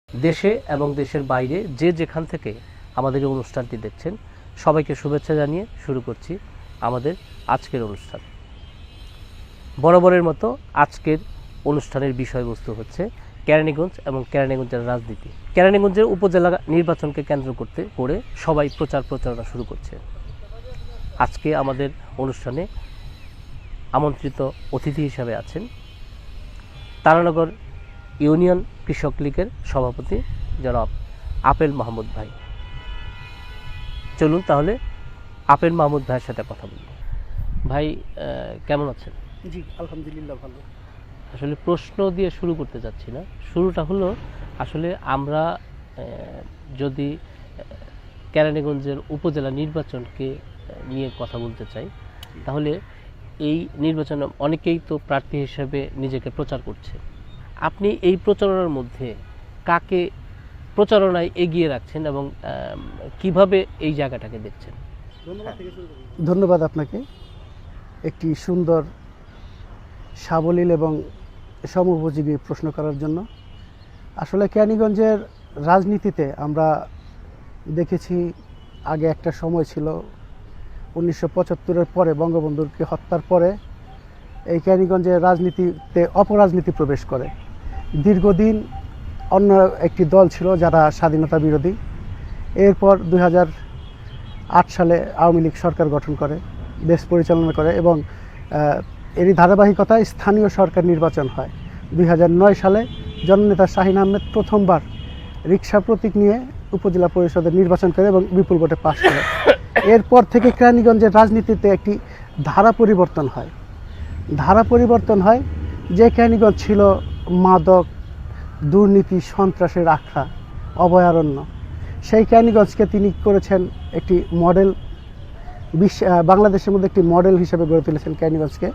দেশে এবং দেশের বাইরে যে যেখান থেকে আমাদের এই অনুষ্ঠানটি দেখছেন সবাইকে শুভেচ্ছা জানিয়ে শুরু করছি আমাদের আজকের অনুষ্ঠান। বরাবরের মতো আজকের অনুষ্ঠানের বিষয়বস্তু হচ্ছে কেরানীগঞ্জ এবং কেরানীগঞ্জের রাজনীতি। কেরানীগঞ্জের উপজেলা নির্বাচনকে কেন্দ্র করে সবাই প্রচারণা শুরু করছে। আজকে আমাদের অনুষ্ঠানে আমন্ত্রিত অতিথি হিসাবে আছেন তারানগর ইউনিয়ন কৃষক লীগের সভাপতি জনাব আপেল মাহমুদ ভাই। চলুন তাহলে আপেল মাহমুদ ভাইয়ের সাথে কথা বলি। ভাই কেমন আছেন? জি আলহামদুলিল্লাহ ভালো। আসলে প্রশ্ন দিয়ে শুরু করতে যাচ্ছি না, শুরুটা হলো আসলে আমরা যদি কেরানীগঞ্জের উপজেলা নির্বাচনকে নিয়ে কথা বলতে চাই, তাহলে এই নির্বাচনে অনেকেই তো প্রার্থী হিসেবে নিজেকে প্রচার করছে। আপনি এই প্রচারণার মধ্যে কাকে প্রচারণায় এগিয়ে রাখছেন এবং কিভাবে এই জায়গাটাকে দেখছেন? ধন্যবাদ আপনাকে একটি সুন্দর, সাবলীল এবং সমোপযোগী প্রশ্ন করার জন্য। আসলে কেরানীগঞ্জের রাজনীতিতে আমরা দেখেছি আগে একটা সময় ছিল 1975-এর পরে, বঙ্গবন্ধুকে হত্যার পরে এই কেরানীগঞ্জের রাজনীতিতে অপরাজনীতি প্রবেশ করে। দীর্ঘদিন অন্য একটি দল ছিল যারা স্বাধীনতা বিরোধী। এরপর 2008 সালে আওয়ামী লীগ সরকার গঠন করে, দেশ পরিচালনা করে এবং এরই ধারাবাহিকতায় স্থানীয় সরকার নির্বাচন হয়। 2009 সালে জননেতা শাহিন আহমেদ প্রথমবার রিকশা প্রতীক নিয়ে উপজেলা পরিষদের নির্বাচন করে এবং বিপুল ভোটে পাশ করে। এরপর থেকে কেরানীগঞ্জের রাজনীতিতে একটি ধারা পরিবর্তন হয়। যে কেরানীগঞ্জ ছিল মাদক, দুর্নীতি, সন্ত্রাসের আখড়া, অভয়ারণ্য, সেই কেরানীগঞ্জকে তিনি করেছেন একটি মডেল, বাংলাদেশের মধ্যে একটি মডেল হিসেবে গড়ে তুলেছেন কেরানীগঞ্জকে।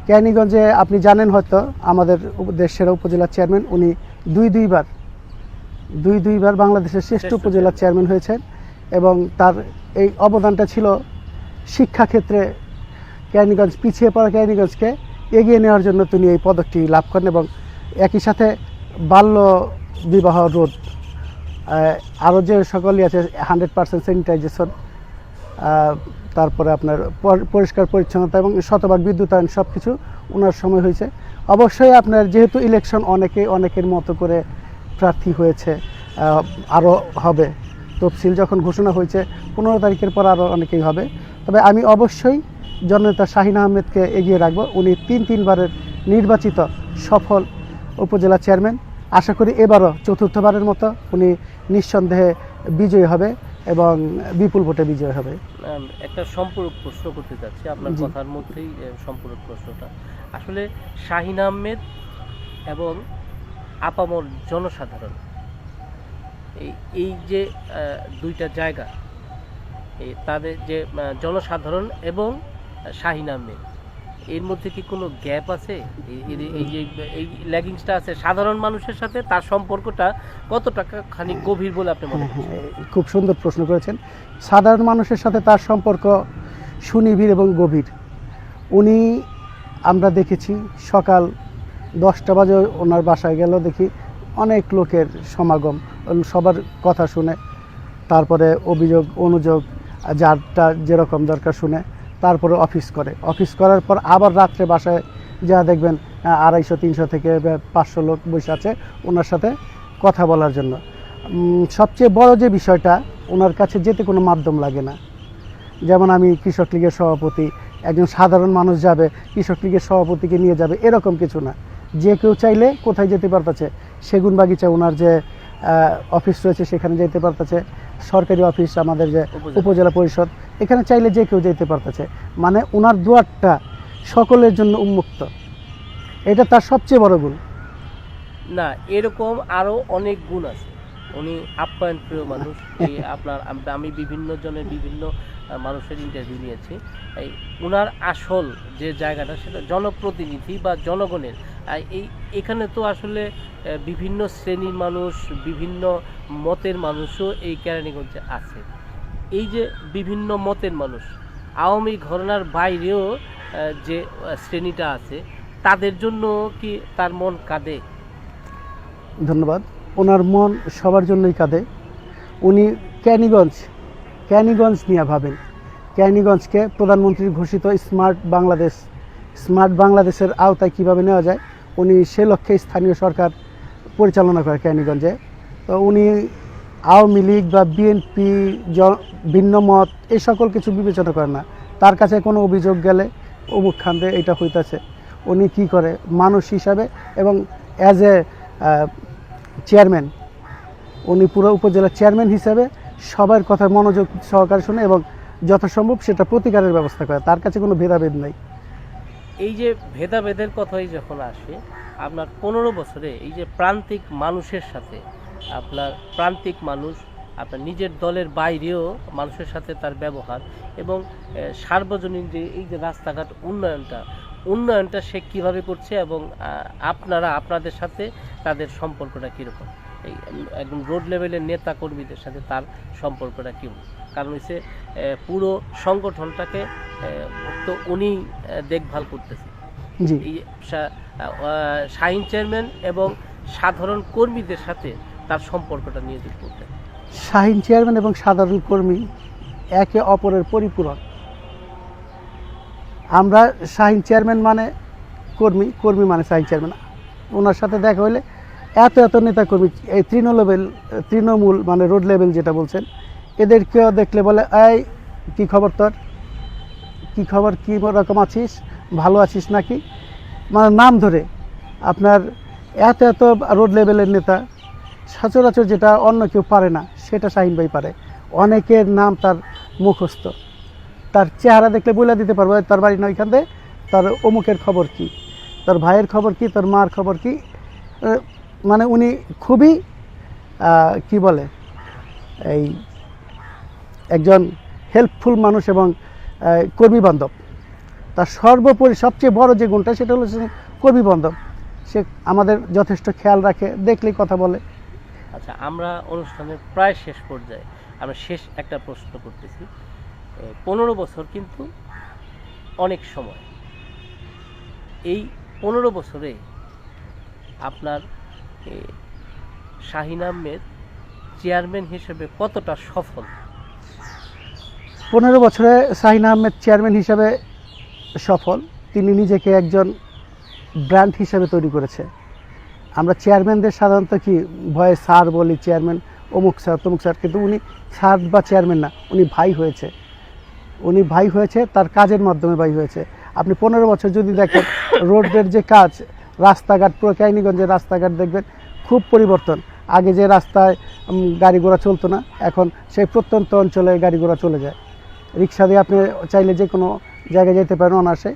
কেরানীগঞ্জে আপনি জানেন হয়তো আমাদের দেশের উপজেলা চেয়ারম্যান, উনি দুইবার বাংলাদেশের শ্রেষ্ঠ উপজেলা চেয়ারম্যান হয়েছেন এবং তার এই অবদানটা ছিল শিক্ষাক্ষেত্রে কেরানীগঞ্জ, পিছিয়ে পড়া কেরানীগঞ্জকে এগিয়ে নেওয়ার জন্য তিনি এই পদকটি লাভ করেন এবং একই সাথে বাল্য বিবাহ রোধ, আরও যে সকলই আছে 100% স্যানিটাইজেশন, তারপরে আপনার পরিষ্কার পরিচ্ছন্নতা এবং শতভাগ বিদ্যুতায়ন, সব কিছু ওনার সময় হয়েছে। অবশ্যই আপনার যেহেতু ইলেকশন অনেকের মতো করে প্রার্থী হয়েছে, আরও হবে, তফসিল যখন ঘোষণা হয়েছে 15 তারিখের পর আরও অনেকেই হবে। তবে আমি অবশ্যই জননেতা শাহিন আহমেদকে এগিয়ে রাখবো। উনি তিনবারের নির্বাচিত সফল উপজেলা চেয়ারম্যান। আশা করি এবারও চতুর্থবারের মতো উনি নিঃসন্দেহে বিজয়ী হবে এবং বিপুল ভোটে বিজয় হবে। একটা সম্পূরক প্রশ্ন করতে চাচ্ছি আপনার কথার মধ্যেই, সম্পূরক প্রশ্নটা আসলে শাহিন আহমেদ এবং আপামর জনসাধারণ, এই যে দুইটা জায়গা, তাদের যে জনসাধারণ এবং শাহিন আহমেদ, এর মধ্যে কি কোনো গ্যাপ আছে? এই ল্যাগিংসটা আছে সাধারণ মানুষের সাথে, তার সম্পর্কটা কতটা খানিক গভীর বলে আপনি মনে করেন? খুব সুন্দর প্রশ্ন করেছেন। সাধারণ মানুষের সাথে তার সম্পর্ক সুনিবিড় এবং গভীর। উনি, আমরা দেখেছি সকাল 10টা বাজে ওনার বাসায় গেল, দেখি অনেক লোকের সমাগম, সবার কথা শুনে, তারপরে অভিযোগ অনুযোগ যারটা যেরকম দরকার শুনে, তারপরে অফিস করার পর আবার রাত্রে বাসায় যা দেখবেন 250-300 থেকে 500 লোক বসে আছে ওনার সাথে কথা বলার জন্য। সবচেয়ে বড় যে বিষয়টা, ওনার কাছে যেতে কোনো মাধ্যম লাগে না। যেমন আমি কৃষক লীগের সভাপতি, একজন সাধারণ মানুষ যাবে কৃষক লীগের সভাপতিকে নিয়ে যাবে, এরকম কিছু না। যে কেউ চাইলে কোথায় যেতে পারতেছে, সেগুনবাগিচা ওনার যে অফিস রয়েছে সেখানে যেতে পারতেছে, সরকারি অফিস আমাদের যে উপজেলা পরিষদ, এখানে চাইলে যে কেউ যেতে পারতেছে। মানে ওনার দুয়ারটা সকলের জন্য উন্মুক্ত, এটা তার সবচেয়ে বড় গুণ। না, এরকম আরও অনেক গুণ আছে। উনি আপ্যায়ন প্রিয় মানুষ। আমি বিভিন্ন জনের বিভিন্ন মানুষের ইন্টারভিউ নিয়েছি। ওনার আসল যে জায়গাটা, সেটা জনপ্রতিনিধি বা জনগণের। এখানে তো আসলে বিভিন্ন শ্রেণীর মানুষ, বিভিন্ন মতের মানুষও এই কেরানীগঞ্জে আছে। এই যে বিভিন্ন মতের মানুষ, আওয়ামী ঘরানার বাইরেও যে শ্রেণীটা আছে, তাদের জন্য কি তার মন কাঁদে? ধন্যবাদ। ওনার মন সবার জন্যই কাঁদে। উনি ক্যানিগঞ্জ নিয়ে ভাবেন। ক্যানিগঞ্জকে প্রধানমন্ত্রীর ঘোষিত স্মার্ট বাংলাদেশের আওতায় কীভাবে নেওয়া যায়, উনি সে লক্ষ্যে স্থানীয় সরকার পরিচালনা করে ক্যানিগঞ্জে। তো উনি আওয়ামী লীগ বা বিএনপি ভিন্ন মত এই সকল কিছু বিবেচনা করেন না। তার কাছে কোনো অভিযোগ গেলে অমুক খান্দে এটা হইতাছে, উনি কি করে মানুষ হিসাবে এবং অ্যাজ এ চেয়ারম্যান, উনি পুরো উপজেলার চেয়ারম্যান হিসাবে সবার কথা মনোযোগ সহকারে শুনে এবং যথাসম্ভব সেটা প্রতিকারের ব্যবস্থা করে। তার কাছে কোনো ভেদাভেদ নেই। এই যে ভেদাভেদের কথাই যখন আসে, আপনার 15 বছরে এই যে প্রান্তিক মানুষের সাথে আপনার প্রান্তিক মানুষ আপনার নিজের দলের বাইরেও মানুষের সাথে তার ব্যবহার এবং সার্বজনীন যে এই যে রাস্তাঘাট উন্নয়নটা সে কীভাবে করছে এবং আপনাদের সাথে তাদের সম্পর্কটা কীরকম, এই একদম রোড লেভেলের নেতা কর্মীদের সাথে তার সম্পর্কটা কীরকম? কারণ হচ্ছে পুরো সংগঠনটাকে তো উনি দেখভাল করতেছে। জি, এই শাহিন চেয়ারম্যান এবং সাধারণ কর্মীদের সাথে তার সম্পর্কটা নিয়ে যদি করতেন। শাহিন চেয়ারম্যান এবং সাধারণ কর্মী একে অপরের পরিপূরক। আমরা শাহিন চেয়ারম্যান মানে কর্মী মানে শাহিন চেয়ারম্যান। ওনার সাথে দেখা হলে এত নেতা কর্মী, এই তৃণমূল মানে রোড লেভেল যেটা বলছেন, এদেরকেও দেখলে বলে এই কী খবর তোর, কী খবর, কী রকম আছিস, ভালো আছিস নাকি, মানে নাম ধরে। আপনার এত রোড লেভেলের নেতা সচরাচর যেটা অন্য কেউ পারে না সেটা শাহিন ভাই পারে। অনেকের নাম তার মুখস্থ, তার চেহারা দেখলে বলে দিতে পারবো তার বাড়ি না ওইখান থেকে, তার অমুকের খবর কি, তার ভাইয়ের খবর কি, তার মার খবর কি। মানে উনি খুবই কি বলে এই একজন হেল্পফুল মানুষ এবং কর্মী বান্ধব। তার সর্বোপরি সবচেয়ে বড় যে গুণটা সেটা হলো কর্মী বান্ধব। সে আমাদের যথেষ্ট খেয়াল রাখে, দেখলেই কথা বলে। আচ্ছা, আমরা অনুষ্ঠানের প্রায় শেষ পর্যায়ে, আমরা শেষ একটা প্রশ্ন করতেছি। 15 বছর কিন্তু অনেক সময়। এই 15 বছরে আপনার শাহিন আহমেদ চেয়ারম্যান হিসেবে কতটা সফল? 15 বছরে শাহিন আহমেদ চেয়ারম্যান হিসাবে সফল। তিনি নিজেকে একজন ব্র্যান্ড হিসাবে তৈরি করেছে। আমরা চেয়ারম্যানদের সাধারণত কি ভয়ে স্যার বলি, চেয়ারম্যান অমুক স্যার তমুক স্যার, কিন্তু উনি স্যার বা চেয়ারম্যান না, উনি ভাই হয়েছে তার কাজের মাধ্যমে ভাই হয়েছে। আপনি 15 বছর যদি দেখেন রোডের যে কাজ, রাস্তাঘাট, পুরো ক্যানিগঞ্জের রাস্তাঘাট দেখবেন খুব পরিবর্তন। আগে যে রাস্তায় গাড়ি ঘোড়া চলতো না, এখন সেই প্রত্যন্ত অঞ্চলে গাড়ি ঘোড়া চলে যায়। রিক্সা দিয়ে আপনি চাইলে যে কোনো জায়গায় যেতে পারেন অনায়াসে।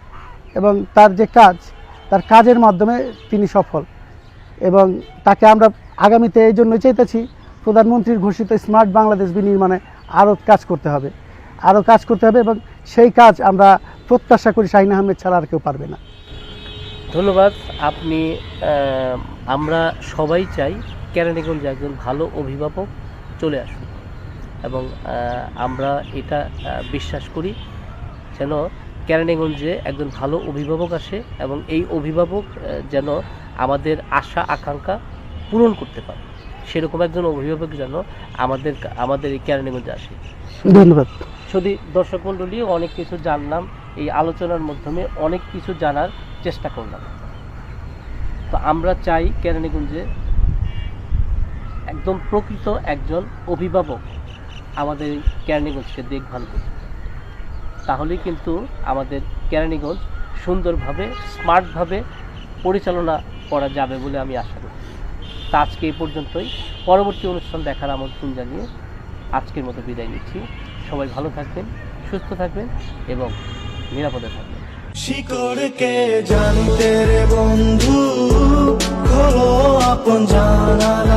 এবং তার যে তার কাজের মাধ্যমে তিনি সফল। এবং তাকে আমরা আগামীতে এই জন্য চাইতেছি, প্রধানমন্ত্রীর ঘোষিত স্মার্ট বাংলাদেশ বিনির্মাণে আরও কাজ করতে হবে এবং সেই কাজ আমরা প্রত্যাশা করি শাহিন আহমেদ ছাড়া আর কেউ পারবে না। ধন্যবাদ। আমরা সবাই চাই কেরানীগঞ্জে একজন ভালো অভিভাবক চলে আসুন এবং আমরা এটা বিশ্বাস করি যেন কেরানীগঞ্জে একজন ভালো অভিভাবক আসে এবং এই অভিভাবক যেন আমাদের আশা আকাঙ্ক্ষা পূরণ করতে পারে, সেরকম একজন অভিভাবক যেন আমাদের এই কেরানীগঞ্জে আসে। ধন্যবাদ। যদি দর্শক মণ্ডলী, অনেক কিছু জানলাম, এই আলোচনার মাধ্যমে অনেক কিছু জানার চেষ্টা করলাম। তো আমরা চাই কেরানীগঞ্জে একদম প্রকৃত একজন অভিভাবক আমাদের কেরানীগঞ্জকে দেখভাল করবে, তাহলেই কিন্তু আমাদের কেরানীগঞ্জ সুন্দরভাবে স্মার্টভাবে পরিচালনা করা যাবে বলে আমি আশা করি। তা আজকে এই পর্যন্তই। পরবর্তী অনুষ্ঠান দেখার আমন্ত্রণ জানিয়ে আজকের মতো বিদায় নিচ্ছি। সবাই ভালো থাকবেন, সুস্থ থাকবেন এবং নিরাপদে থাকবেন। শিকড়কে জানতে রে বন্ধু, খোলো আপন জানালা।